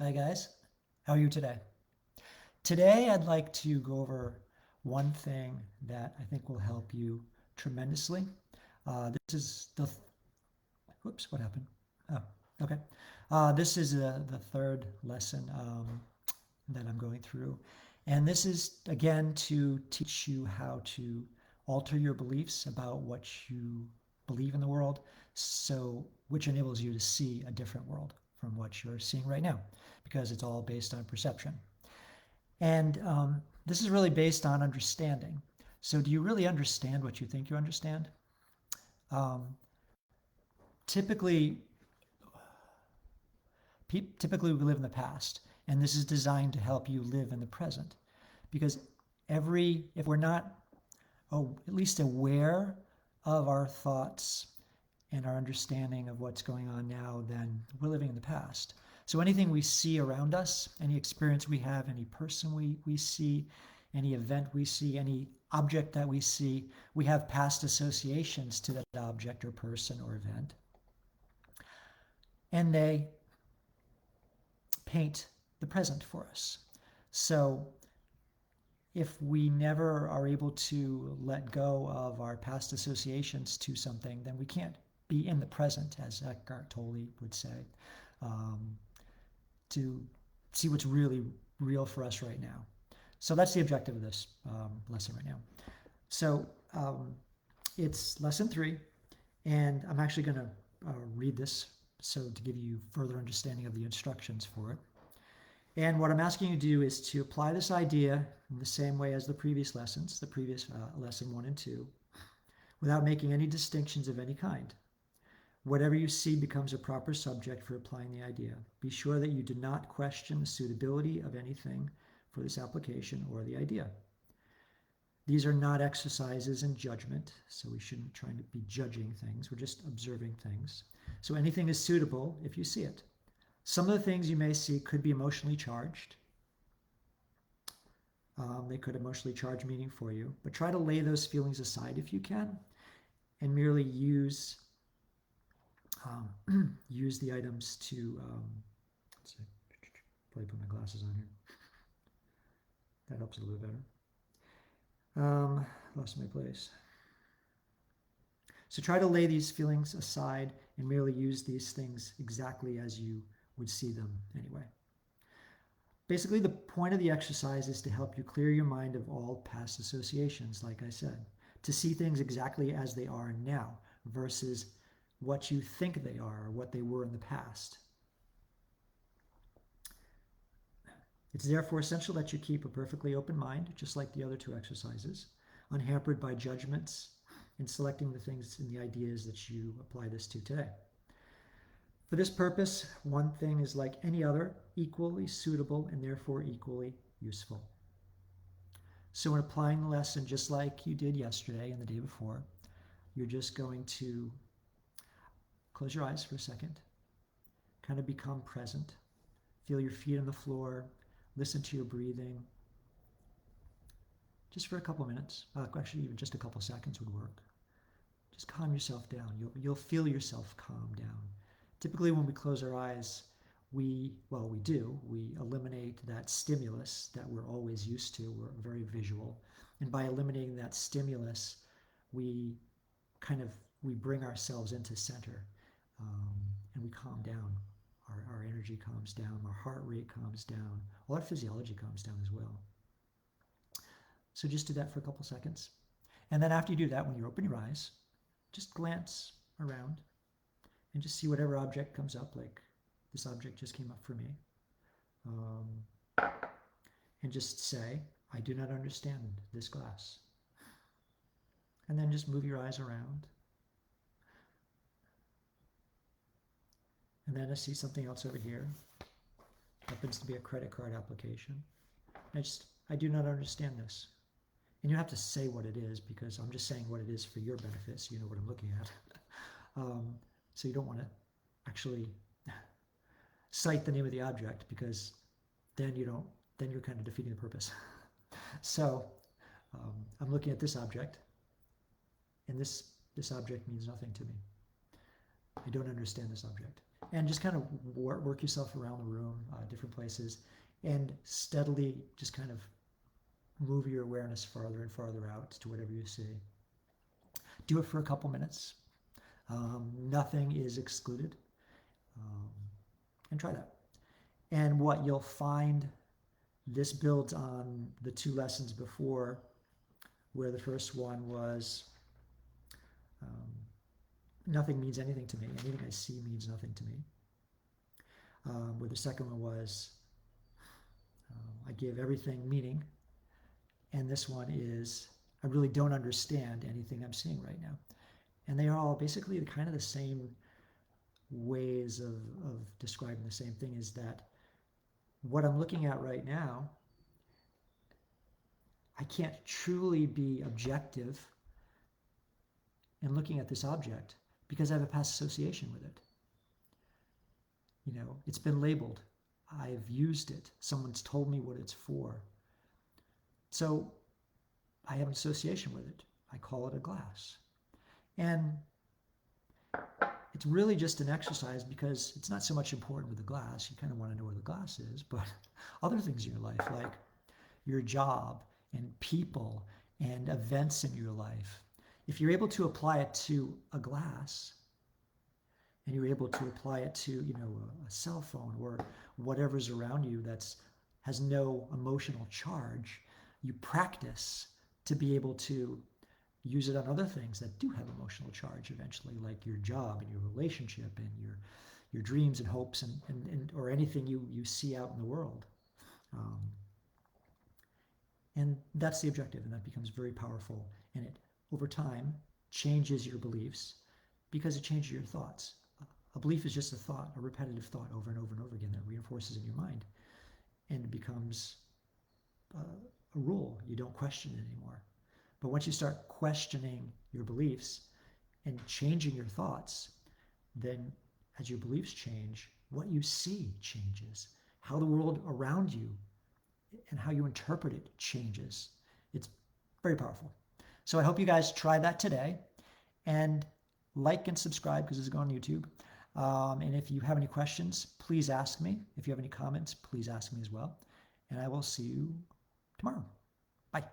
Hi guys, how are you today? Today I'd like to go over one thing that I think will help you tremendously. This is the, whoops, what happened? Oh, okay. This is the third lesson that I'm going through. And this is, again, to teach you how to alter your beliefs about what you believe in the world, so which enables you to see a different world from what you're seeing right now, because it's all based on perception. And this is really based on understanding. So, do you really understand what you think you understand? Um, typically, typically we live in the past, and this is designed to help you live in the present. Because if we're not at least aware of our thoughts and our understanding of what's going on now, then we're living in the past. So anything we see around us, any experience we have, any person we see, any event we see, any object that we see, we have past associations to that object or person or event. And they paint the present for us. So if we never are able to let go of our past associations to something, then we can't be in the present, as Eckhart Tolle would say, um, to see what's really real for us right now. So that's the objective of this lesson right now. So it's lesson 3, and I'm actually going to read this so to give you further understanding of the instructions for it. And what I'm asking you to do is to apply this idea in the same way as the previous lessons, the previous lesson 1 and 2, without making any distinctions of any kind. Whatever you see becomes a proper subject for applying the idea. Be sure that you do not question the suitability of anything for this application or the idea. These are not exercises in judgment, so we shouldn't try to be judging things. We're just observing things. So anything is suitable if you see it. Some of the things you may see could be emotionally charged. They could emotionally charge meaning for you, but try to lay those feelings aside if you can, and merely use use the items to. Let's see, probably put my glasses on here. That helps a little bit better. Lost my place. So try to lay these feelings aside and merely use these things exactly as you would see them anyway. Basically, the point of the exercise is to help you clear your mind of all past associations, like I said, to see things exactly as they are now versus what you think they are or what they were in the past. It's therefore essential that you keep a perfectly open mind, just like the other 2 exercises, unhampered by judgments, in selecting the things and the ideas that you apply this to today. For this purpose, one thing is like any other, equally suitable and therefore equally useful. So in applying the lesson just like you did yesterday and the day before, you're just going to close your eyes for a second, kind of become present, feel your feet on the floor, listen to your breathing, just for a couple minutes. Actually, even just a couple seconds would work. Just calm yourself down. You'll feel yourself calm down. Typically, when we close our eyes, we eliminate that stimulus that we're always used to. We're very visual. And by eliminating that stimulus, we bring ourselves into center, and we calm down. Our energy calms down, our heart rate calms down, all our physiology calms down as well. So just do that for a couple seconds. And then after you do that, when you open your eyes, just glance around and just see whatever object comes up, like this object just came up for me. And just say, I do not understand this glass. And then just move your eyes around. And then I see something else over here. Happens to be a credit card application. I do not understand this. And you have to say what it is, because I'm just saying what it is for your benefit, so you know what I'm looking at. So you don't want to actually cite the name of the object, because then you're kind of defeating the purpose. So I'm looking at this object, and this object means nothing to me. I don't understand this object. and just kind of work yourself around the room, different places, and steadily just kind of move your awareness farther and farther out to whatever you see. Do it for a couple minutes. Nothing is excluded. And try that. And what you'll find, this builds on the 2 lessons before, where the first one was nothing means anything to me. Anything I see means nothing to me. Where the second one was I give everything meaning. And this one is I really don't understand anything I'm seeing right now. And they are all basically kind of the same ways of describing the same thing, is that what I'm looking at right now, I can't truly be objective in looking at this object because I have a past association with it. You know, it's been labeled. I've used it. Someone's told me what it's for. So I have an association with it. I call it a glass. And it's really just an exercise because it's not so much important with the glass. You kind of want to know where the glass is, but other things in your life, like your job and people and events in your life, if you're able to apply it to a glass and you're able to apply it to, you know, a cell phone or whatever's around you that's has no emotional charge, you practice to be able to use it on other things that do have emotional charge eventually, like your job and your relationship and your dreams and hopes and or anything you see out in the world. And that's the objective, and that becomes very powerful. And it, over time, changes your beliefs because it changes your thoughts. A belief is just a thought, a repetitive thought over and over and over again that reinforces in your mind. And it becomes a rule. You don't question it anymore. But once you start questioning your beliefs and changing your thoughts, then as your beliefs change, what you see changes. How the world around you and how you interpret it changes. It's very powerful. So I hope you guys try that today, and like and subscribe because it's going on YouTube. And if you have any questions, please ask me. If you have any comments, please ask me as well. And I will see you tomorrow. Bye.